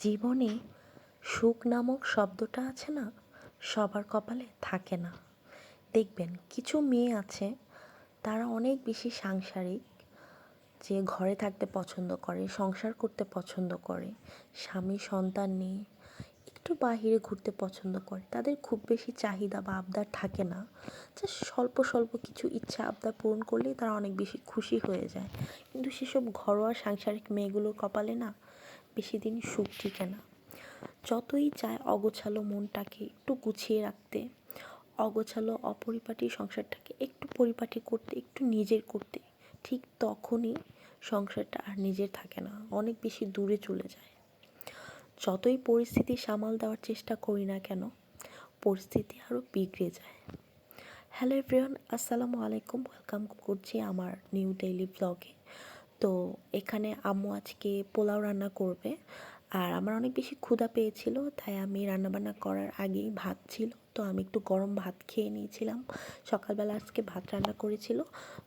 জীবনে সুখ নামক শব্দটা আছে না, সবার কপালে থাকে না। দেখবেন কিছু মেয়ে আছে, তারা অনেক বেশি সাংসারিক, যে ঘরে থাকতে পছন্দ করে, সংসার করতে পছন্দ করে, স্বামী সন্তান নিয়ে একটু বাহিরে ঘুরতে পছন্দ করে। তাদের খুব বেশি চাহিদা বা আবদার থাকে না, জাস্ট স্বল্প স্বল্প কিছু ইচ্ছা আবদার পূরণ করলেই তারা অনেক বেশি খুশি হয়ে যায়। কিন্তু সেসব ঘরোয়া সাংসারিক মেয়েগুলোর কপালে না বেশি দিন সুখ টিকে না। যতই চায় অগোছালো মনটাকে একটু গুছিয়ে রাখতে, অগোছালো অপরিপাটি সংসারটাকে একটু পরিপাটি করতে, একটু নিজের করতে, ঠিক তখনই সংসারটা আর নিজের থাকে না, অনেক বেশি দূরে চলে যায়। যতই পরিস্থিতি সামাল দেওয়ার চেষ্টা করি না কেন, পরিস্থিতি আরও বিগড়ে যায়। হ্যালো এভরিওয়ান, আসসালামু আলাইকুম। ওয়েলকাম করছি আমার নিউ ডেইলি ব্লগে। তো এখানে আম্মু আজকে পোলাও রান্না করবে, আর আমার অনেক বেশি ক্ষুধা পেয়েছিল, তাই আমি রান্নাবান্না করার আগেই ভাত ছিল, তো আমি একটু গরম ভাত খেয়ে নিয়েছিলাম। সকালবেলা আজকে ভাত রান্না করেছিল,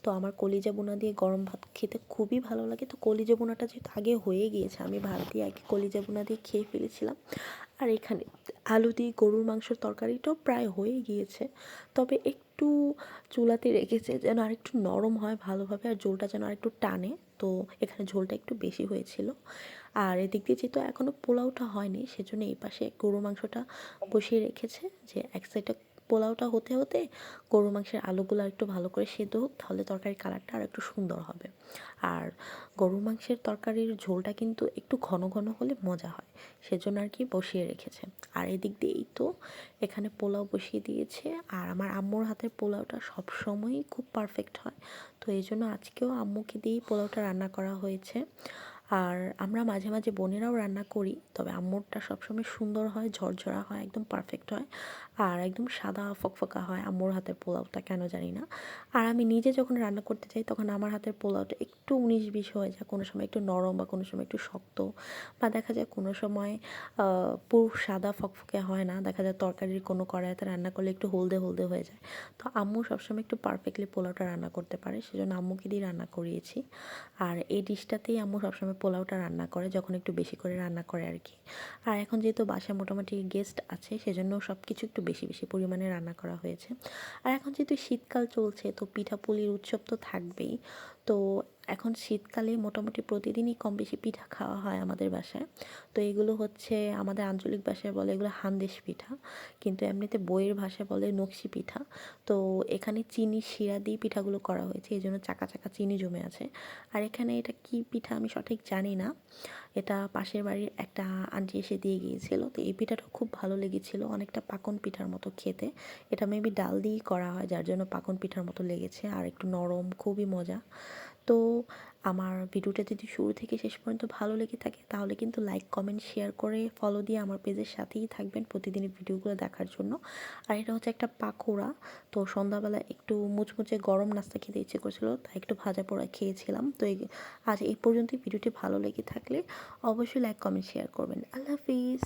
তো আমার কলিজা বোনা দিয়ে গরম ভাত খেতে খুবই ভালো লাগে। তো কলিজা বোনাটা যেহেতু আগে হয়ে গিয়েছে, আমি ভাত দিয়ে আগে কলিজা বোনা দিয়ে খেয়ে ফেলেছিলাম। আর এখানে আলু দিয়ে গরুর মাংসের তরকারিটাও প্রায় হয়ে গিয়েছে, তবে একটু চুলাতে রেখেছে যেন আরেকটু নরম হয় ভালোভাবে, আর ঝোলটা যেন আরেকটু টানে। তো এখানে ঝোলটা একটু বেশি হয়েছিল। আর এদিক দিয়ে যেহেতু এখনও পোলাওটা হয়নি, সেজন্য এই পাশে গরুর মাংসটা বসিয়ে রেখেছে, যে এক সাইডে পোলাওটা হতে হতে গরুর মাংসের আলুগুলো একটু ভালো করে সেদ্ধ হোক, তাহলে তরকারির কালারটা আর একটু সুন্দর হবে। আর গরুর মাংসের তরকারির ঝোলটা কিন্তু একটু ঘন ঘন হলে মজা হয়, সেজন্য আর কি বসিয়ে রেখেছে। আর এদিক দিয়েই তো এখানে পোলাও বসিয়ে দিয়েছে। আর আমার আম্মুর হাতের পোলাওটা সবসময়ই খুব পারফেক্ট হয়, তো এই জন্য আজকেও আম্মুকে দিয়েই পোলাওটা রান্না করা হয়েছে। আর আমরা মাঝে মাঝে বোনেরাও রান্না করি, তবে আম্মুরটা সবসময় সুন্দর হয়, ঝরঝরা হয়, একদম পারফেক্ট হয়, আর একদম সাদা ফকফকা হয় আম্মুর হাতের পোলাওটা, কেন জানি না। আর আমি নিজে যখন রান্না করতে চাই, তখন আমার হাতের পোলাওটা একটু 19-20 হয়ে যায়, কোনো সময় একটু নরম বা কোনো সময় একটু শক্ত, বা দেখা যায় কোনো সময় পুরো সাদা ফকফকে হয় না, দেখা যায় তরকারির কোনো কড়াইতে রান্না করলে একটু হলদে হলদে হয়ে যায়। তো আম্মু সবসময় একটু পারফেক্টলি পোলাওটা রান্না করতে পারে, সেজন্য আম্মুকে দিয়ে রান্না করিয়েছি। আর এই ডিশটাতেই আম্মু সবসময় পোলাওটা রান্না করে, যখন একটু বেশি করে রান্না করে আর কি। আর এখন যেহেতু বাসায় মোটামুটি গেস্ট আছে, সেজন্য সব কিছু একটু বেশি বেশি পরিমাণে রান্না করা হয়েছে। আর এখন যেহেতু শীতকাল চলছে, তো পিঠাপুলির উৎসব তো থাকবেই। তো এখন শীতকালে মোটামুটি প্রতিদিনই কম বেশি পিঠা খাওয়া হয় আমাদের বাসায়। তো এগুলো হচ্ছে আমাদের আঞ্চলিক ভাষায় বলে এগুলো হান্দেশ পিঠা, কিন্তু এমনিতে বইয়ের ভাষায় বলে নকশি পিঠা। তো এখানে চিনি শিরা দিয়ে পিঠাগুলো করা হয়েছে, এই জন্য চাকা চাকা চিনি জমে আছে। আর এখানে এটা কি পিঠা আমি সঠিক জানি না, এটা পাশের বাড়ির একটা আন্টি এসে দিয়ে গিয়েছিল। তো এই পিঠাটা খুব ভালো লেগেছিল, অনেকটা পাকন পিঠার মতো খেতে। এটা মেবি ডাল দিয়েই করা হয়, যার জন্য পাকন পিঠার মতো লেগেছে, আর একটু নরম, খুবই মজা। তো আমার ভিডিওটা যদি শুরু থেকে শেষ পর্যন্ত ভালো লেগে থাকে, তাহলে কিন্তু লাইক কমেন্ট শেয়ার করে ফলো দিয়ে আমার পেজের সাথেই থাকবেন প্রতিদিনের ভিডিওগুলো দেখার জন্য। আর এটা হচ্ছে একটা পাকোড়া। তো সন্ধ্যাবেলা একটু মুচমুচে গরম নাস্তা খেতে ইচ্ছে করছিল, তাই একটু ভাজা পোড়া খেয়েছিলাম। তো আজ এই পর্যন্তই। ভিডিওটি ভালো লেগে থাকলে অবশ্যই লাইক কমেন্ট শেয়ার করবেন। আল্লাহ হাফিজ।